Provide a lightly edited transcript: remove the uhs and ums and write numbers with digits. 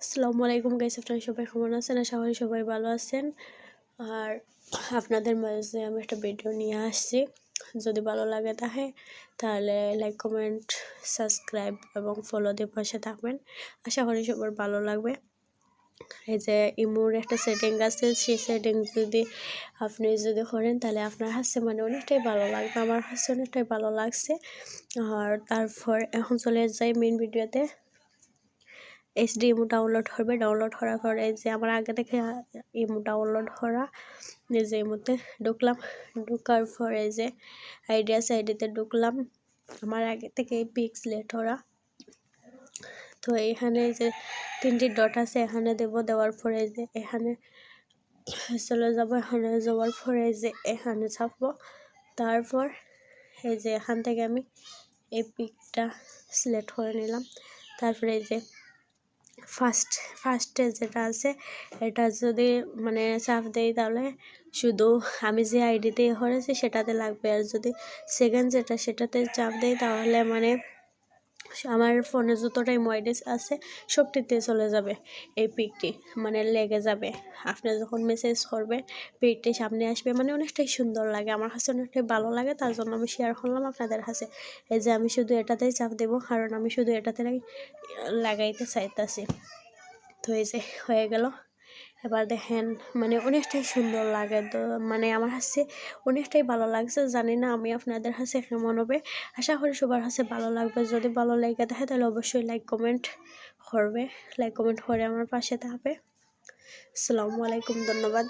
আসসালামু আলাইকুম গাইস, আপনারা সবাই কেমন আছেন? আশা করি সবাই ভালো আছেন। আর আপনাদের মাঝে আমি একটা ভিডিও নিয়ে আসছি। যদি ভালো লাগে তাহলে লাইক, কমেন্ট, সাবস্ক্রাইব এবং ফলো দিয়ে পাশে থাকবেন। আশা করি সবার ভালো লাগবে। এই যে ইমোর একটা সেটিং আছে, সেই সেটিং আপনি করেন তাহলে আপনার কাছে মানে অনেকটাই ভালো লাগবে। আমার কাছে অনেকটাই ভালো লাগছে। আর তারপর এখন চলে যাই মেইন ভিডিওতে। এইচডি ইমো ডাউনলোড হবে। ডাউনলোড করার পর এই যে আমার আগে থেকে ইমো ডাউনলোড করা, এই যে ইমোতে ঢুকলাম। ঢুকার পর এই যে আইডিতে ঢুকলাম। আমার আগে থেকে পিক সিলেক্ট করা। তো এখানে যে তিনটি ডট আছে এখানে দেওয়ার পরে যে এখানে চলে যাব। এখানে যাওয়ার পরে যে এখানে ছাপবো। তারপর এই যে এখান থেকে আমি এই পিকটা সিলেক্ট করে নিলাম। তারপরে এই যে ফার্স্টে যেটা আছে এটা যদি মানে চাপ দেই তাহলে শুধু আমি যে আইডিতে করেছি সেটাতে লাগবে। আর যদি সেকেন্ড সেটাতে চাপ দেই তাহলে মানে আমার ফোনে যতটাই মডেস আছে সবটিতে চলে যাবে। এই পিকটি মানে লেগে যাবে। আপনি যখন মেসেজ করবে পিকটি সামনে আসবে, মানে অনেকটাই সুন্দর লাগে। আমার কাছে অনেকটাই ভালো লাগে, তার জন্য আমি শেয়ার করলাম আপনাদের কাছে। এই যে আমি শুধু এটাতেই চাপ দেব, কারণ আমি শুধু এটাতে লাগাইতে চাইতেছি। তো এই যে হয়ে গেল। এবার দেখেন মানে অনেকটাই সুন্দর লাগে। তো মানে আমার কাছে অনেকটাই ভালো লাগছে। জানি না আমি আপনাদের কাছে কেমন হবে। আশা করি সবার কাছে ভালো লাগবে। যদি ভালো লেগে থাকে তাহলে অবশ্যই লাইক কমেন্ট করবে। লাইক কমেন্ট করে আমার পাশে থাকবে। আসসালামু আলাইকুম, ধন্যবাদ।